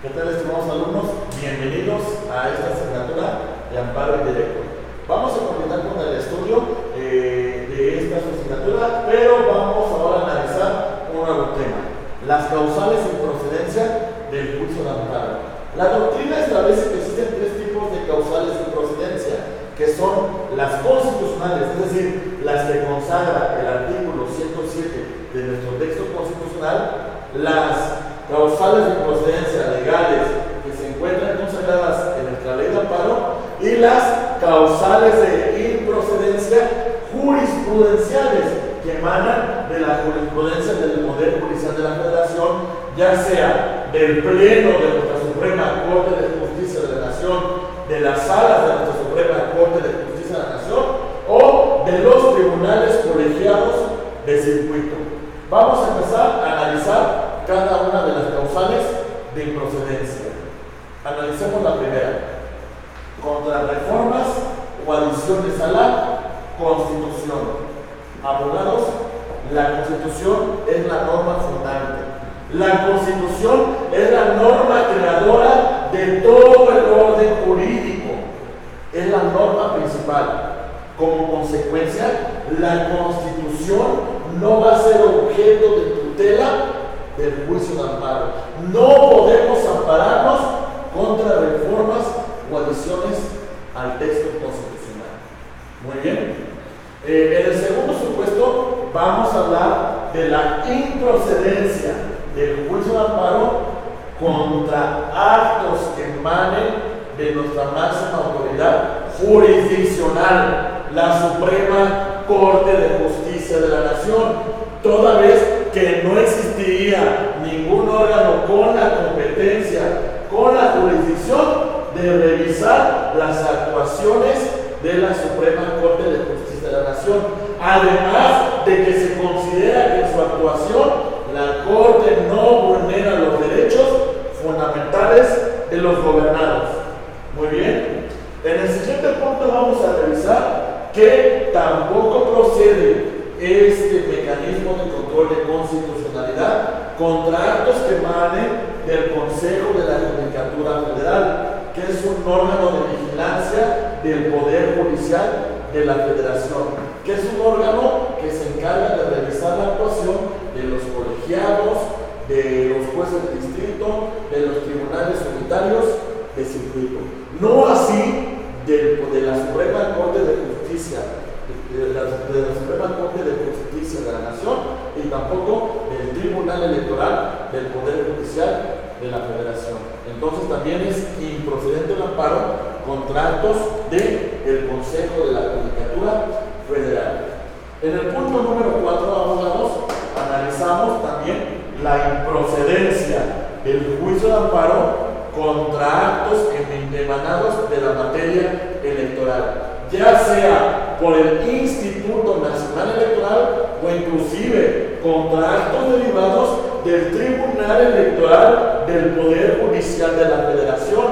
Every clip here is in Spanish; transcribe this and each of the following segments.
¿Qué tal, estimados alumnos? Bienvenidos a esta asignatura de amparo en directo. Vamos a continuar con el estudio de esta asignatura, pero vamos ahora a analizar un nuevo tema: las causales y procedencia del juicio de amparo. La doctrina establece que existen tres tipos de causales de procedencia, que son las constitucionales, es decir, las que consagra el artículo 107 de nuestro texto constitucional, las causales de procedencia legales que se encuentran consagradas en nuestra ley de amparo, y las causales de improcedencia jurisprudenciales que emanan de la jurisprudencia del Poder Judicial de la Federación, ya sea del Pleno de nuestra Suprema Corte de Justicia de la Nación, de las salas de nuestra Suprema Corte de Justicia de la Nación o de los tribunales colegiados de circuito. Vamos a empezar a analizar cada una de las causales de improcedencia. Analicemos la primera: contrarreformas o adiciones a la Constitución. Abogados, la Constitución es la norma fundante. La Constitución es la norma creadora de todo el orden jurídico. Es la norma principal. Como consecuencia, la Constitución no va a ser objeto de tutela del juicio de amparo. No podemos ampararnos contra reformas o adiciones al texto constitucional. Muy bien. En el segundo supuesto vamos a hablar de la improcedencia del juicio de amparo contra actos que emanen de nuestra máxima autoridad jurisdiccional, la Suprema Corte de Justicia de la Nación, toda vez que no existiría ningún órgano con la competencia, con la jurisdicción de revisar las actuaciones de la Suprema Corte de Justicia de la Nación, además de que se considera que en su actuación la Corte no vulnera los derechos fundamentales de los gobernados. Muy bien. En el siguiente punto vamos a revisar que tampoco procede este mecanismo de control de constitucionalidad contra actos que emanen del Consejo de la Judicatura Federal, que es un órgano de vigilancia del Poder Judicial de la Federación, que es un órgano que se encarga de revisar la actuación de los colegiados, de los jueces de distrito, de los tribunales unitarios de circuito. No así de la Suprema Corte de Justicia, de la Suprema Corte de Justicia de la Nación, y tampoco del Tribunal Electoral del Poder Judicial de la Federación. Entonces también es improcedente el amparo contra actos del Consejo de la Judicatura Federal. En el punto número 4, abogados, analizamos también la improcedencia del juicio de amparo contra actos emanados de la materia electoral, ya sea por el Instituto Nacional Electoral o inclusive contra actos derivados del Tribunal Electoral del Poder Judicial de la Federación,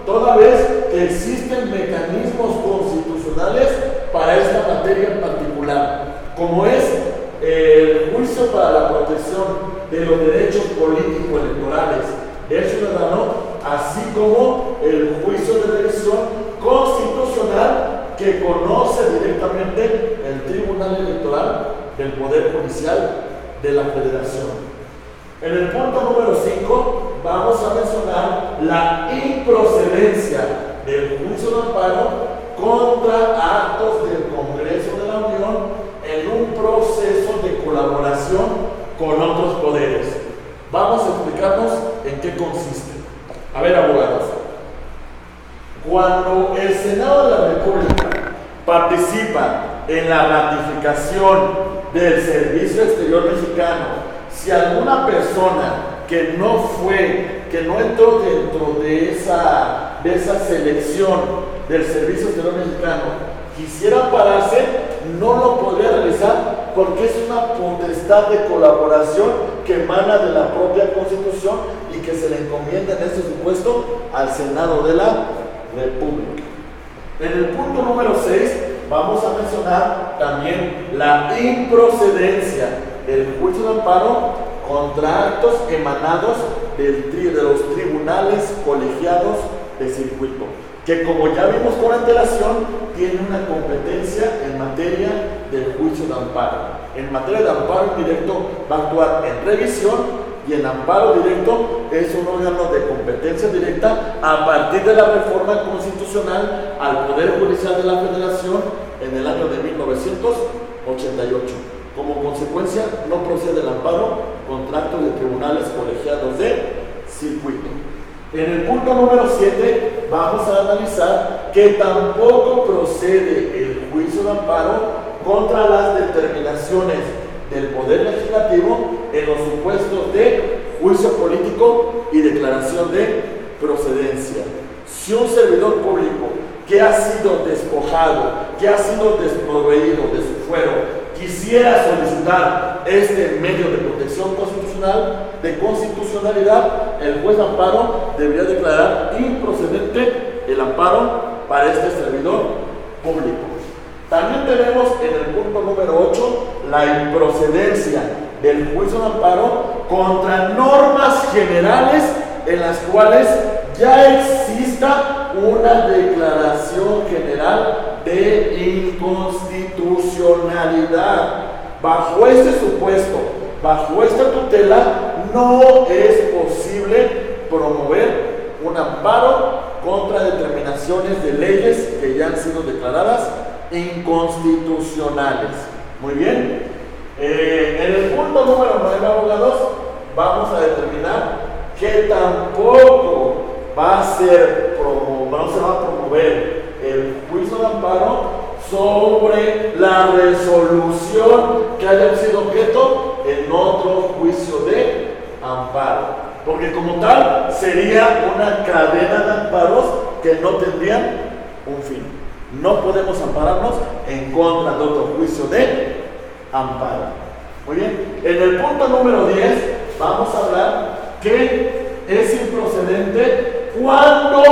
toda vez que existen mecanismos constitucionales para esta materia en particular, como es el juicio para la protección de los derechos políticos electorales del ciudadano, así como el juicio de revisión constitucional que conoce directamente el Tribunal Electoral del Poder Judicial de la Federación. En el punto número 5 vamos a mencionar la improcedencia del juicio de amparo contra actos del Congreso de la Unión en un proceso de colaboración con otros poderes. Vamos a explicarnos en qué consiste. A ver, abogados, cuando el Senado de la República participa en la ratificación del Servicio Exterior Mexicano, si alguna persona que no entró dentro de esa selección del Servicio Exterior Mexicano quisiera pararse, no lo podría realizar porque es una potestad de colaboración que emana de la propia Constitución y que se le encomienda en este supuesto al Senado de la República. En el punto número 6 vamos a mencionar también la improcedencia del juicio de amparo contra actos emanados de los tribunales colegiados de circuito, que como ya vimos con antelación, tiene una competencia en materia del juicio de amparo. En materia de amparo indirecto va a actuar en revisión, y en amparo directo es un órgano de competencia directa a partir de la reforma constitucional al Poder Judicial de la Federación en el año de 1988. Como consecuencia, no procede el amparo contra actos de tribunales colegiados de circuito. En el punto número 7 vamos a analizar que tampoco procede el juicio de amparo contra las determinaciones del Poder Legislativo en los supuestos de juicio político y declaración de procedencia. Si un servidor público que ha sido despojado, que ha sido desproveído de su fuero, quisiera solicitar este medio de protección constitucional, de constitucionalidad, el juez de amparo debería declarar improcedente el amparo para este servidor público. También tenemos en el punto número 8 la improcedencia del juicio de amparo contra normas generales en las cuales ya exista una declaración general de inconstitucionalidad. Bajo este supuesto, bajo esta tutela, no es posible promover un amparo contra determinaciones de leyes que ya han sido declaradas inconstitucionales. Muy bien. En el punto número 9, abogados, vamos a determinar que tampoco no se va a promover el juicio de amparo sobre la resolución que haya sido objeto en otro juicio de amparo, porque como tal sería una cadena de amparos que no tendrían un fin. No podemos ampararnos en contra de otro juicio de amparo. Muy bien. En el punto número 10 vamos a hablar que es improcedente cuando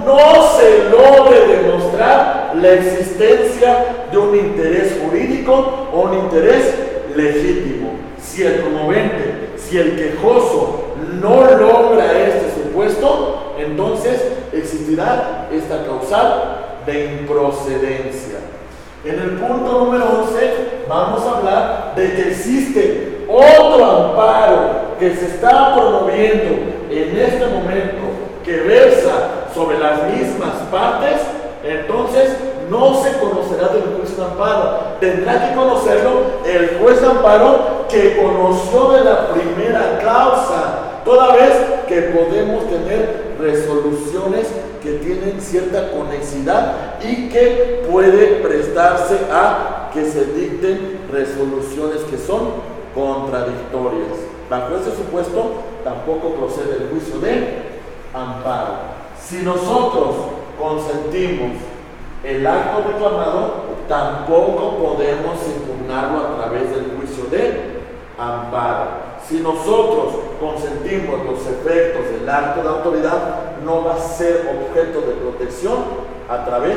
no se logre demostrar la existencia de un interés jurídico o un interés legítimo. Si el promovente, si el quejoso no logra este supuesto, entonces existirá esta causal de improcedencia. En el punto número 11 vamos a hablar de que existe otro amparo que se está promoviendo en este momento que versa sobre las mismas partes. Entonces no se conocerá del juez de amparo, tendrá que conocerlo el juez de amparo que conoció de la primera causa, toda vez que podemos tener resoluciones que tienen cierta conexidad y que puede prestarse a que se dicten resoluciones que son contradictorias. Bajo ese supuesto tampoco procede el juicio de amparo. Si nosotros consentimos el acto reclamado, tampoco podemos impugnarlo a través del juicio de amparo. Si nosotros consentimos los efectos del acto de autoridad, no va a ser objeto de protección a través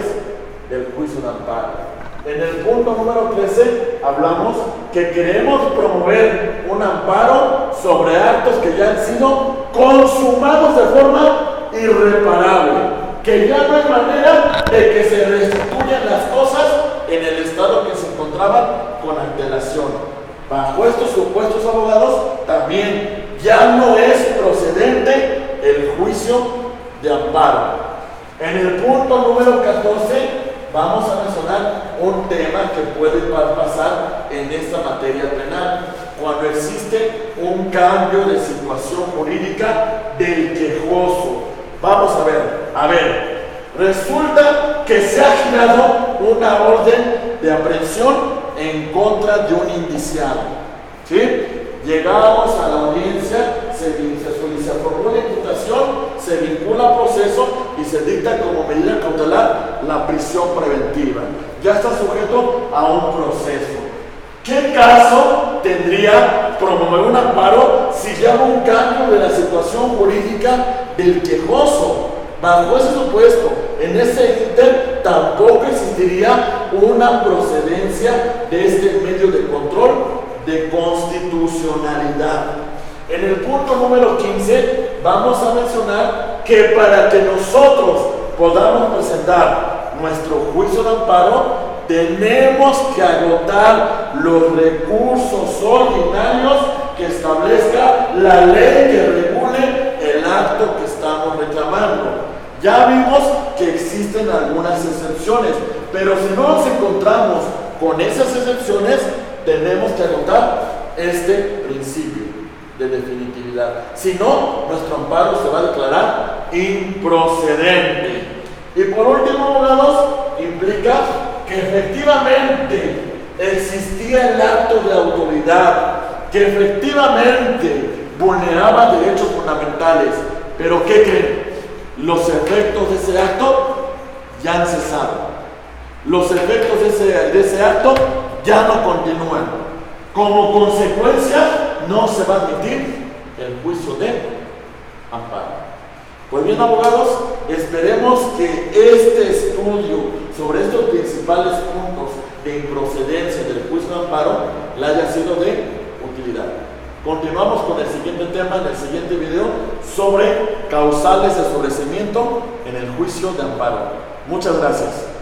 del juicio de amparo. En el punto número 13 hablamos que queremos promover un amparo sobre actos que ya han sido consumados de forma irreparable, que ya no hay manera de que se restituyan las cosas en el estado que se encontraban con antelación. Bajo estos supuestos, abogados, también ya no es procedente el juicio de amparo. En el punto número 14 vamos a mencionar un tema que puede pasar en esta materia penal, cuando existe un cambio de situación jurídica del quejoso. Vamos a ver, resulta que se ha girado una orden de aprehensión en contra de un indiciado, ¿sí? Llegamos a la audiencia, se formula la imputación, se vincula al proceso y se dicta como medida cautelar la prisión preventiva. Ya está sujeto a un proceso. ¿Qué caso tendría promover un amparo si ya hubo un cambio de la situación jurídica del quejoso? Bajo ese supuesto, en ese ínter tampoco existiría una procedencia de este medio de control de constitucionalidad. En el punto número 15 vamos a mencionar que para que nosotros podamos presentar nuestro juicio de amparo, tenemos que agotar los recursos ordinarios que establezca la ley que regule el acto que estamos reclamando. Ya vimos que existen algunas excepciones, pero si no nos encontramos con esas excepciones, tenemos que agotar este principio de definitividad. Si no, nuestro amparo se va a declarar improcedente. Y por último, abogados, implica que efectivamente existía el acto de autoridad, que efectivamente vulneraba derechos fundamentales. Pero ¿qué creen? Los efectos de ese acto ya han cesado. Los efectos de ese acto ya no continúan. Como consecuencia, no se va a admitir el juicio de amparo. Pues bien, abogados, esperemos que este estudio sobre estos principales puntos de improcedencia del juicio de amparo le haya sido de utilidad. Continuamos con el siguiente tema en el siguiente video sobre causales de sobreseimiento en el juicio de amparo. Muchas gracias.